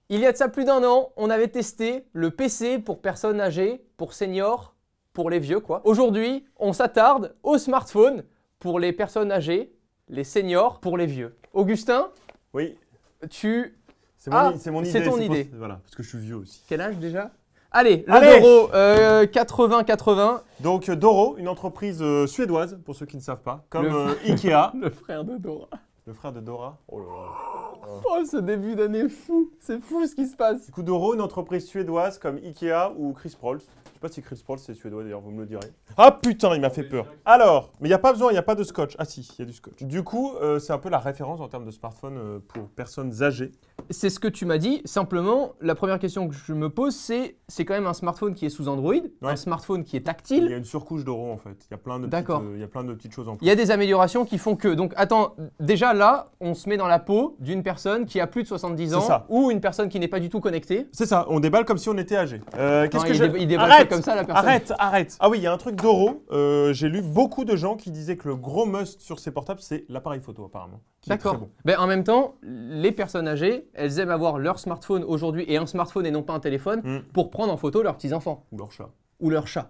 Il y a de ça plus d'un an, on avait testé le PC pour personnes âgées, pour seniors, pour les vieux quoi. Aujourd'hui, on s'attarde au smartphone pour les personnes âgées, les seniors, pour les vieux. Augustin, oui. tu... C'est mon idée. C'est ton idée. Voilà, parce que je suis vieux aussi. Quel âge déjà? Allez, le Doro, 80-80. Donc Doro, une entreprise suédoise, pour ceux qui ne savent pas, comme Ikea. Le frère de Dora. Le frère de Dora. Oh là là. Oh, ce début d'année fou. C'est fou ce qui se passe. Du coup, Doro, une entreprise suédoise comme Ikea ou Chris Prols. Je sais pas si Chris Prols c'est suédois d'ailleurs, vous me le direz. Ah putain, il m'a fait peur. Alors, mais il n'y a pas besoin, il n'y a pas de scotch. Ah si, il y a du scotch. Du coup, c'est un peu la référence en termes de smartphone pour personnes âgées. C'est ce que tu m'as dit. Simplement, la première question que je me pose, c'est quand même un smartphone qui est sous Android, un smartphone qui est Il tactile. y a une surcouche Doro en fait. Il y a plein de petites choses en plus. Il y a des améliorations qui font que... Donc attends, déjà là, on se met dans la peau d'une personne qui a plus de 70 ans ou une personne qui n'est pas du tout connectée. C'est ça, on déballe comme si on était âgé. Il déballe comme ça la personne. Arrête. Ah oui, il y a un truc Doro. J'ai lu beaucoup de gens qui disaient que le gros must sur ces portables, c'est l'appareil photo apparemment. D'accord. Bon. Ben, en même temps, les personnes âgées, elles aiment avoir leur smartphone aujourd'hui et un smartphone et non pas un téléphone pour prendre en photo leurs petits-enfants. Ou leur chat. Ou leur chat.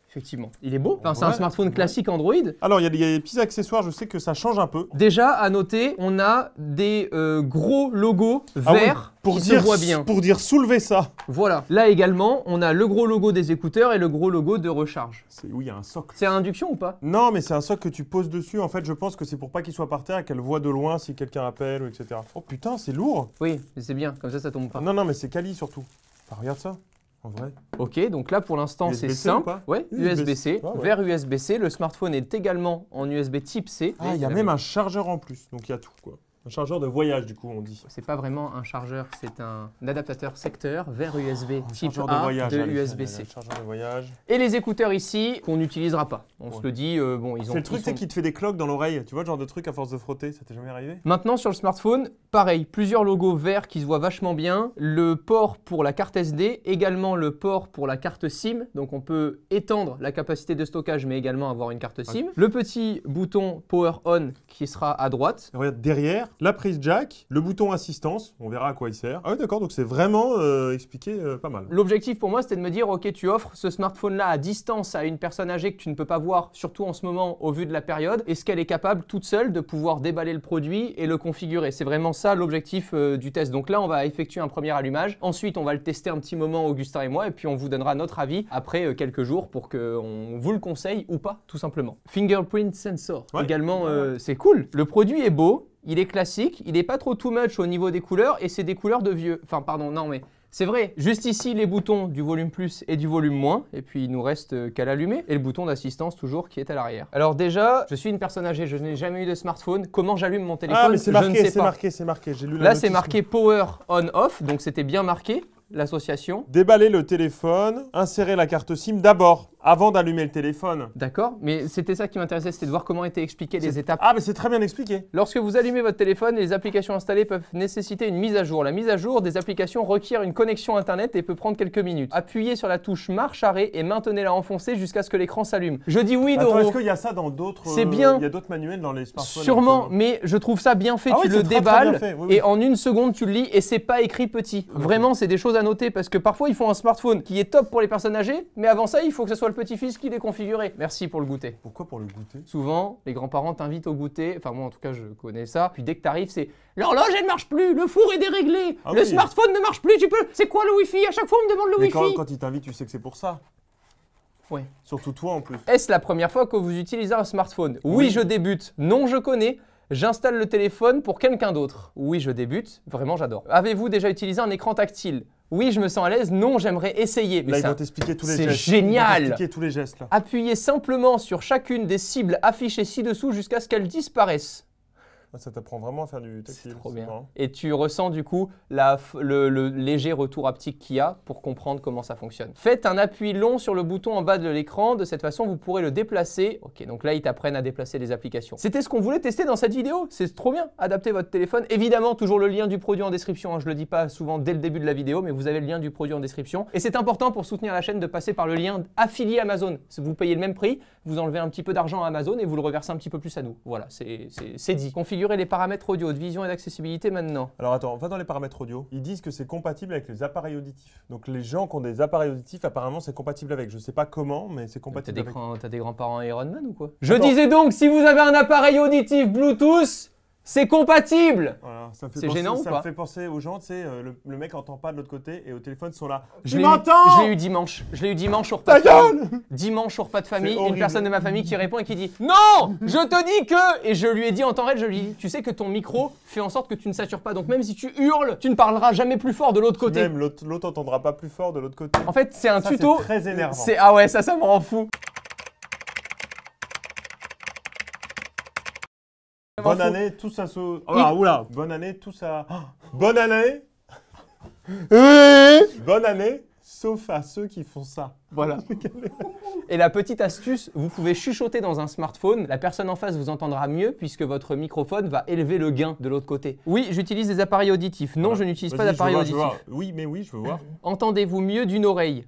Effectivement. Il est beau. Enfin, c'est un smartphone classique Android. Alors, il y a des petits accessoires, je sais que ça change un peu. Déjà, à noter, on a des gros logos verts qui se voient bien. Pour dire soulever ça. Voilà. Là également, on a le gros logo des écouteurs et le gros logo de recharge. Oui, il y a un socle. C'est à induction ou pas? Non, mais c'est un socle que tu poses dessus. En fait, je pense que c'est pour pas qu'il soit par terre et qu'elle voit de loin si quelqu'un appelle, etc. Oh putain, c'est lourd. Oui, c'est bien. Comme ça tombe pas. Non, mais c'est quali surtout. Enfin, regarde ça. En vrai. Ok, donc là pour l'instant c'est simple. Ouais, USB-C, vers USB-C. Le smartphone est également en USB type C. Ah, il y a même un chargeur en plus, donc il y a tout quoi. Un chargeur de voyage du coup on dit. C'est pas vraiment un chargeur, c'est un adaptateur secteur vers USB type de A voyage, de USB-C. Chargeur de voyage. Et les écouteurs ici qu'on n'utilisera pas. On se le dit, bon ils ont... C'est le truc qui te fait des cloques dans l'oreille, tu vois le genre de truc à force de frotter, ça t'est jamais arrivé? Maintenant sur le smartphone, pareil, plusieurs logos verts qui se voient vachement bien. Le port pour la carte SD, également le port pour la carte SIM. Donc on peut étendre la capacité de stockage mais également avoir une carte SIM. Le petit bouton Power On qui sera à droite. Regarde derrière. La prise jack, le bouton assistance, on verra à quoi il sert. Ah oui d'accord, donc c'est vraiment expliqué pas mal. L'objectif pour moi c'était de me dire ok tu offres ce smartphone là à distance à une personne âgée que tu ne peux pas voir, surtout en ce moment au vu de la période. Est-ce qu'elle est capable toute seule de pouvoir déballer le produit et le configurer? C'est vraiment ça l'objectif du test. Donc là on va effectuer un premier allumage, ensuite on va le tester un petit moment Augustin et moi et puis on vous donnera notre avis après quelques jours pour qu'on vous le conseille ou pas tout simplement. Fingerprint sensor également c'est cool. Le produit est beau. Il est classique, il n'est pas trop too much au niveau des couleurs et c'est des couleurs de vieux. Enfin pardon, non mais c'est vrai. Juste ici les boutons du volume plus et du volume moins et puis il nous reste qu'à l'allumer et le bouton d'assistance toujours qui est à l'arrière. Alors déjà, je suis une personne âgée, je n'ai jamais eu de smartphone. Comment j'allume mon téléphone? Ah mais c'est marqué, c'est marqué. J'ai lu là c'est marqué Power On Off, donc c'était bien marqué. L'association. Déballer le téléphone, insérer la carte SIM d'abord, avant d'allumer le téléphone. D'accord, mais c'était ça qui m'intéressait, c'était de voir comment étaient expliquées les étapes. Ah, mais c'est très bien expliqué. Lorsque vous allumez votre téléphone, les applications installées peuvent nécessiter une mise à jour. La mise à jour des applications requiert une connexion Internet et peut prendre quelques minutes. Appuyez sur la touche marche-arrêt et maintenez-la enfoncée jusqu'à ce que l'écran s'allume. Je dis oui, Doro. Est-ce qu'il y a ça dans d'autres... C'est bien. Il y a d'autres manuels dans les smartphones. Sûrement, mais je trouve ça bien fait. Tu le déballes et en une seconde, tu le lis et c'est pas écrit petit. Vraiment, c'est des choses à noter parce que parfois, ils font un smartphone qui est top pour les personnes âgées, mais avant ça, il faut que ce soit le petit-fils qui l'ait configuré. Merci pour le goûter. Pourquoi pour le goûter? Souvent, les grands-parents t'invitent au goûter. Enfin, moi, en tout cas, je connais ça. Puis dès que t'arrives, c'est l'horloge, elle ne marche plus, le four est déréglé, le smartphone ne marche plus, tu peux. C'est quoi le Wi-Fi? À chaque fois, on me demande le Wi-Fi. Quand ils t'invitent, tu sais que c'est pour ça. Ouais. Surtout toi en plus. Est-ce la première fois que vous utilisez un smartphone? Oui, je débute. Non, je connais. J'installe le téléphone pour quelqu'un d'autre. Oui, je débute. Vraiment, j'adore. Avez-vous déjà utilisé un écran tactile? Oui, je me sens à l'aise. Non, j'aimerais essayer. Mais là, ils vont t'expliquer tous les gestes. C'est génial. Ils vont t'expliquer tous les gestes là. Appuyez simplement sur chacune des cibles affichées ci-dessous jusqu'à ce qu'elles disparaissent. Ça t'apprend vraiment à faire du tactile. C'est trop bien. Et tu ressens du coup le léger retour haptique qu'il y a pour comprendre comment ça fonctionne. Faites un appui long sur le bouton en bas de l'écran. De cette façon, vous pourrez le déplacer. Ok, donc là, ils t'apprennent à déplacer les applications. C'était ce qu'on voulait tester dans cette vidéo. C'est trop bien. Adaptez votre téléphone. Évidemment, toujours le lien du produit en description. Je ne le dis pas souvent dès le début de la vidéo, mais vous avez le lien du produit en description. Et c'est important pour soutenir la chaîne de passer par le lien affilié Amazon. Vous payez le même prix, vous enlevez un petit peu d'argent à Amazon et vous le reversez un petit peu plus à nous. Voilà, c'est dit. Configurez configurer les paramètres audio, de vision et d'accessibilité maintenant. Alors attends, on va dans les paramètres audio. Ils disent que c'est compatible avec les appareils auditifs. Donc les gens qui ont des appareils auditifs, apparemment c'est compatible avec. Je sais pas comment, mais c'est compatible avec. T'as des grands-parents Iron Man ou quoi? Je disais donc, si vous avez un appareil auditif Bluetooth, c'est compatible. Voilà, c'est gênant ou pas? Ça me fait penser aux gens, tu sais, le mec entend pas de l'autre côté et au téléphone ils sont là. Je l'ai eu dimanche. Je l'ai eu dimanche au repas de famille. Dimanche au repas de famille, une personne de ma famille qui répond et qui dit non, je te dis que. Et je lui ai dit en temps réel, je lui ai dit, tu sais que ton micro fait en sorte que tu ne satures pas. Donc même si tu hurles, tu ne parleras jamais plus fort de l'autre côté. Même l'autre entendra pas plus fort de l'autre côté. En fait, c'est un tuto. C'est très énervant. Ah ouais, ça me rend fou. Bonne année, tous à ce. Ah, oula! Bonne année, tous à. Bonne année! Bonne année, sauf à ceux qui font ça. Voilà. Et la petite astuce, vous pouvez chuchoter dans un smartphone. La personne en face vous entendra mieux puisque votre microphone va élever le gain de l'autre côté. Oui, j'utilise des appareils auditifs. Non, je n'utilise pas d'appareils auditifs. Oui, mais oui, je veux voir. Entendez-vous mieux d'une oreille?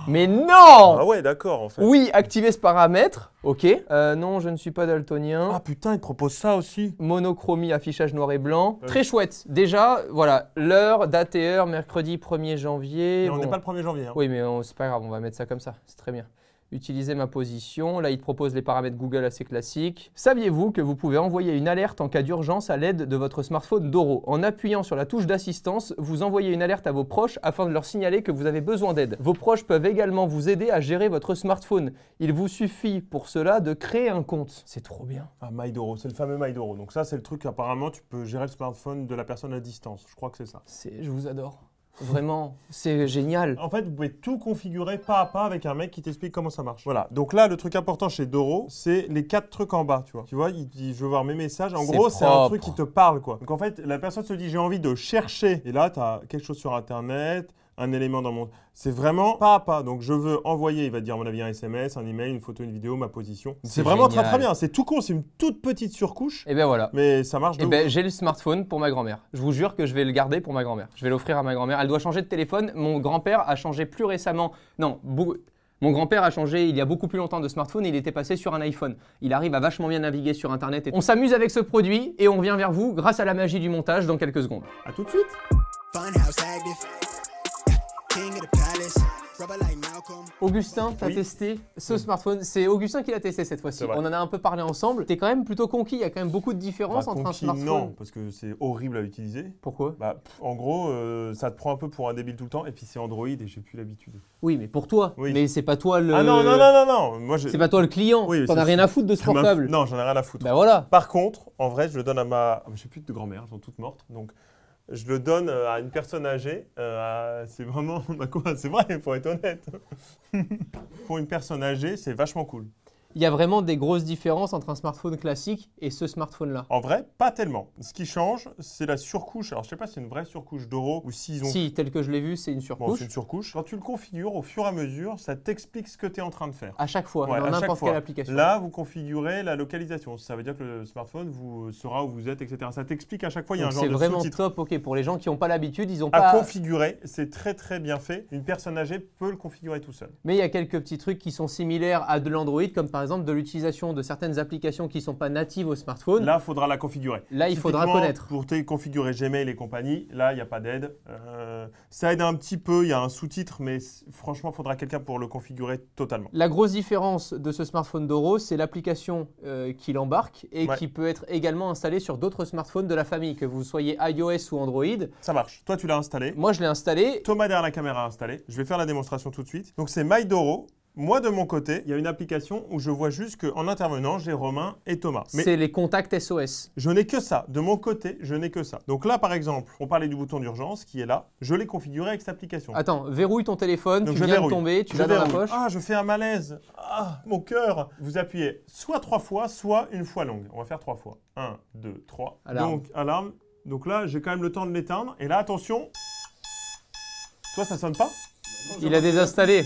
Mais non! Ah ouais, d'accord, en fait. Oui, activez ce paramètre. Ok. Non, je ne suis pas daltonien. Ah putain, il te propose ça aussi. Monochromie, affichage noir et blanc. Très chouette. Déjà, voilà, l'heure, date et heure, mercredi 1er janvier. Mais on n'est pas le 1er janvier. Hein. Oui, mais c'est pas grave, on va mettre ça comme ça. C'est très bien. Utiliser ma position. Là, il te propose les paramètres Google assez classiques. Saviez-vous que vous pouvez envoyer une alerte en cas d'urgence à l'aide de votre smartphone Doro? En appuyant sur la touche d'assistance, vous envoyez une alerte à vos proches afin de leur signaler que vous avez besoin d'aide. Vos proches peuvent également vous aider à gérer votre smartphone. Il vous suffit pour cela de créer un compte. C'est trop bien. Ah, MyDoro, c'est le fameux MyDoro. Donc ça, c'est le truc, apparemment, tu peux gérer le smartphone de la personne à distance. Je crois que c'est ça. Je vous adore. Vraiment, c'est génial. En fait, vous pouvez tout configurer pas à pas avec un mec qui t'explique comment ça marche. Voilà. Donc là, le truc important chez Doro, c'est les 4 trucs en bas, tu vois. Tu vois, il dit, je veux voir mes messages. En gros, c'est un truc qui te parle, quoi. Donc en fait, la personne se dit, j'ai envie de chercher. Et là, tu as quelque chose sur Internet, un élément dans mon... C'est vraiment pas à pas. Donc je veux envoyer, il va te dire à mon avis un SMS, un email, une photo, une vidéo, ma position. C'est vraiment très très bien. C'est tout con, c'est une toute petite surcouche. Et ben voilà. Mais ça marche de ouf. J'ai le smartphone pour ma grand-mère. Je vous jure que je vais le garder pour ma grand-mère. Je vais l'offrir à ma grand-mère. Elle doit changer de téléphone. Mon grand-père a changé plus récemment. Non, mon grand-père a changé il y a beaucoup plus longtemps de smartphone et il était passé sur un iPhone. Il arrive à vachement bien naviguer sur Internet. On s'amuse avec ce produit et on vient vers vous grâce à la magie du montage dans quelques secondes. À tout de suite. Augustin, t'as testé ce smartphone. C'est Augustin qui l'a testé cette fois-ci. On en a un peu parlé ensemble. T'es quand même plutôt conquis. Il y a quand même beaucoup de différences entre un smartphone. Non, parce que c'est horrible à utiliser. Pourquoi? En gros, ça te prend un peu pour un débile tout le temps. Et puis c'est Android et j'ai plus l'habitude. Oui, mais pour toi. Oui. Mais c'est pas toi le. Ah non. Moi, c'est pas toi le client. Oui, t'en as rien à foutre de ce portable. Non, j'en ai rien à foutre. Bah voilà. Par contre, en vrai, je le donne à ma. J'ai plus de grand-mère, elles sont toutes mortes. Donc. Je le donne à une personne âgée. C'est vraiment... quoi, c'est vrai, il faut être honnête. Pour une personne âgée, c'est vachement cool. Il y a vraiment des grosses différences entre un smartphone classique et ce smartphone-là. En vrai, pas tellement. Ce qui change, c'est la surcouche. Alors, je sais pas si c'est une vraie surcouche Doro ou s'ils ont... Si, tel que je l'ai vu, c'est une surcouche. Bon, c'est une surcouche. Quand tu le configures, au fur et à mesure, ça t'explique ce que tu es en train de faire. À chaque fois, ouais, dans n'importe quelle application. Là, vous configurez la localisation. Ça veut dire que le smartphone vous saura où vous êtes, etc. Ça t'explique à chaque fois, il y a un genre de sous-titre. C'est vraiment top, ok. Pour les gens qui n'ont pas l'habitude, ils n'ont pas... À configurer, c'est très très bien fait. Une personne âgée peut le configurer tout seul. Mais il y a quelques petits trucs qui sont similaires à de l'Android, comme par exemple de l'utilisation de certaines applications qui ne sont pas natives au smartphone. Là, il faudra la configurer. Là, il faudra connaître. Pour configurer Gmail et compagnie, là, il n'y a pas d'aide. Ça aide un petit peu, il y a un sous-titre, mais franchement, il faudra quelqu'un pour le configurer totalement. La grosse différence de ce smartphone Doro, c'est l'application qu'il embarque et qui peut être également installée sur d'autres smartphones de la famille, que vous soyez iOS ou Android. Ça marche. Toi, tu l'as installé. Moi, je l'ai installé. Thomas derrière la caméra a installé. Je vais faire la démonstration tout de suite. Donc, c'est MyDoro. Moi, de mon côté, il y a une application où je vois juste qu'en intervenant, j'ai Romain et Thomas. C'est les contacts SOS. Je n'ai que ça. De mon côté, je n'ai que ça. Donc là, par exemple, on parlait du bouton d'urgence qui est là. Je l'ai configuré avec cette application. Attends, verrouille ton téléphone, tu viens de tomber, tu l'as dans la poche. Ah, je fais un malaise. Ah, mon cœur. Vous appuyez soit 3 fois, soit une fois longue. On va faire 3 fois. 1, 2, 3. Alarme. Donc, alarme. Donc là, j'ai quand même le temps de l'éteindre. Et là, attention. Toi, ça sonne pas ? Il a désinstallé.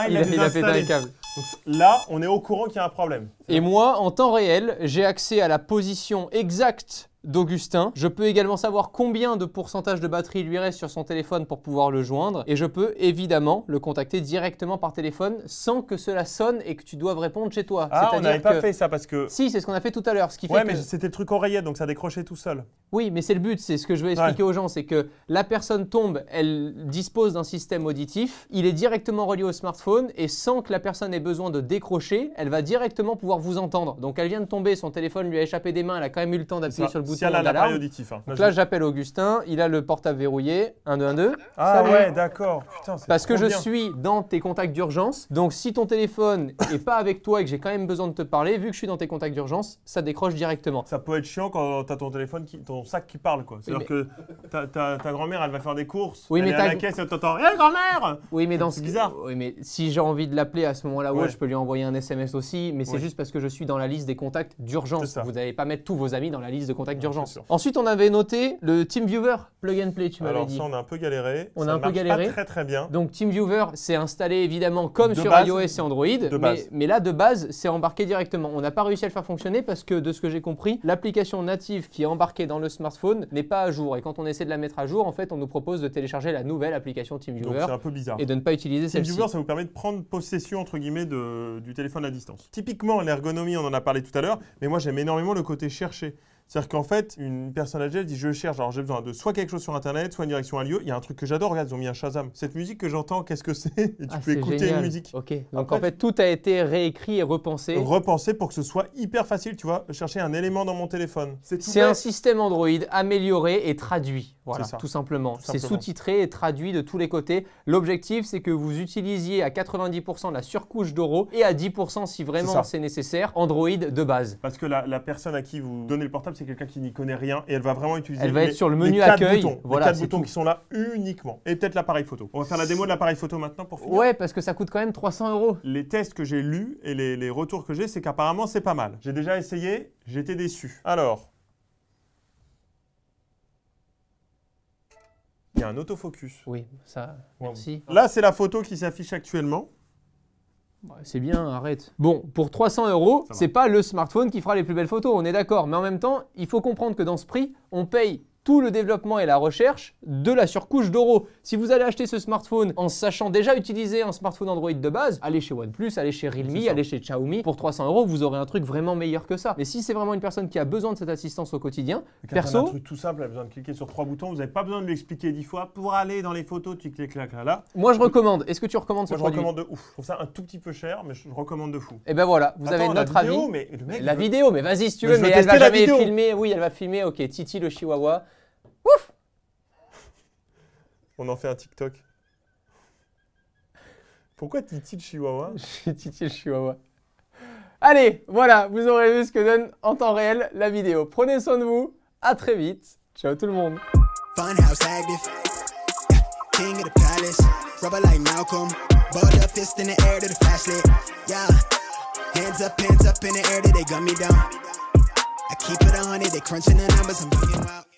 Il a pété un câble. Donc là, on est au courant qu'il y a un problème. Et moi, en temps réel, j'ai accès à la position exacte d'Augustin. Je peux également savoir combien de pourcentage de batterie lui reste sur son téléphone pour pouvoir le joindre. Et je peux évidemment le contacter directement par téléphone sans que cela sonne et que tu doives répondre chez toi. Ah, on n'avait pas fait ça parce que... Si, c'est ce qu'on a fait tout à l'heure. Ce qui fait Ouais, que... mais c'était le truc oreillette, donc ça décrochait tout seul. Oui, mais c'est le but, c'est ce que je vais expliquer aux gens, c'est que la personne tombe, elle dispose d'un système auditif, il est directement relié au smartphone et sans que la personne ait besoin de décrocher, elle va directement pouvoir vous entendre. Donc elle vient de tomber, son téléphone lui a échappé des mains, elle a quand même eu le temps d'appuyer sur le bouton si elle a l'appareil d'alarme. auditif. Hein. Donc là, j'appelle Augustin, il a le portable verrouillé, 1212. Ah Salut. ouais, d'accord. Putain, c'est Parce que trop je bien. suis dans tes contacts d'urgence, donc si ton téléphone n'est pas avec toi et que j'ai quand même besoin de te parler, vu que je suis dans tes contacts d'urgence, ça décroche directement. Ça peut être chiant quand tu as ton téléphone, ton sac qui parle, quoi. C'est-à-dire que ta grand-mère, elle va faire des courses, Oui, elle mais est à la caisse et t'entends « Hé, grand-mère !» Oui, mais dans C'est bizarre. Oui, mais si j'ai envie de l'appeler à ce moment-là, Ouais. je peux lui envoyer un SMS aussi, mais c'est Ouais. juste parce que je suis dans la liste des contacts C'est d'urgence. ça. Vous n'allez pas mettre tous vos amis dans la liste de contacts c'est d'urgence. sûr. Ensuite, on avait noté le TeamViewer Plug and Play, tu m'avais Alors dit. ça, on a un peu galéré. On a Ça un peu marche galéré. pas très très bien. Donc TeamViewer, c'est installé évidemment comme De sur base. iOS et Android, base. mais là de base, c'est embarqué directement. On n'a pas réussi à le faire fonctionner parce que de ce que j'ai compris, l'application native qui est embarquée dans le smartphone n'est pas à jour. Et quand on essaie de la mettre à jour, en fait, on nous propose de télécharger la nouvelle application Donc TeamViewer c'est un peu bizarre. et de ne pas utiliser celle-ci. TeamViewer, ça vous permet de prendre possession, entre guillemets, du téléphone à distance. Typiquement, l'ergonomie, on en a parlé tout à l'heure, mais moi, j'aime énormément le côté chercher. C'est-à-dire qu'en fait, une personne âgée, elle dit je cherche, alors j'ai besoin de soit quelque chose sur Internet, soit une direction à un lieu. Il y a un truc que j'adore, regarde, ils ont mis un Shazam. Cette musique que j'entends, qu'est-ce que c'est? Et tu peux C'est écouter génial. une musique. Ok, donc Après, en fait, tout a été réécrit et repensé. Repenser pour que ce soit hyper facile, tu vois, chercher un élément dans mon téléphone. C'est tout C'est un bête. système Android amélioré et traduit, voilà, C'est ça. tout simplement. Tout C'est simplement. sous-titré et traduit de tous les côtés. L'objectif, c'est que vous utilisiez à 90% la surcouche d'Oro et à 10% si C'est vraiment ça. c'est nécessaire, Android de base. Parce que la personne à qui vous donnez le portable, c'est quelqu'un qui n'y connaît rien et elle va vraiment utiliser Elle va être sur le menu les 4 accueil. boutons, Voilà, les 4 c'est boutons tout. qui sont là uniquement. Et peut-être l'appareil photo. On va faire la démo de l'appareil photo maintenant pour finir. Ouais, parce que ça coûte quand même 300 €. Les tests que j'ai lus et les retours que j'ai, c'est qu'apparemment c'est pas mal. J'ai déjà essayé, j'étais déçu. Alors, il y a un autofocus. Oui, ça, merci. Là, c'est la photo qui s'affiche actuellement. Ouais, c'est bien, arrête. Bon, pour 300 €, Ça va. c'est pas le smartphone qui fera les plus belles photos, on est d'accord. Mais en même temps, il faut comprendre que dans ce prix, on paye tout le développement et la recherche de la surcouche d'Oro. Si vous allez acheter ce smartphone en sachant déjà utiliser un smartphone Android de base, allez chez OnePlus, allez chez Realme, C'est ça. allez chez Xiaomi. Pour 300 €, vous aurez un truc vraiment meilleur que ça. Mais si c'est vraiment une personne qui a besoin de cette assistance au quotidien, Quand on a un perso, truc tout simple, elle a besoin de cliquer sur 3 boutons. Vous n'avez pas besoin de lui expliquer 10 fois. Pour aller dans les photos, tu cliques là. moi je recommande. Est-ce que tu recommandes ce Moi, je produit? recommande de ouf. Je trouve ça un tout petit peu cher, mais je recommande de fou. Et ben voilà, vous avez Attends, notre la vidéo, avis. mais le mec, La il veut- vidéo, mais vas-y si tu Mais veux, je veux mais elle va tester la jamais vidéo. filmer. Oui, elle va filmer. Ok, Titi le chihuahua. On en fait un TikTok. Pourquoi Titi le chihuahua? Je suis Titi le chihuahua. Allez, voilà, vous aurez vu ce que donne en temps réel la vidéo. Prenez soin de vous, à très vite. Ciao tout le monde. Funhouse active, king of the palace, rubber like Malcolm, balled up fist in the air to the flashlight, yeah, hands up in the air that they gun me down, I keep it 100, they crunching the numbers, I'm bringing out.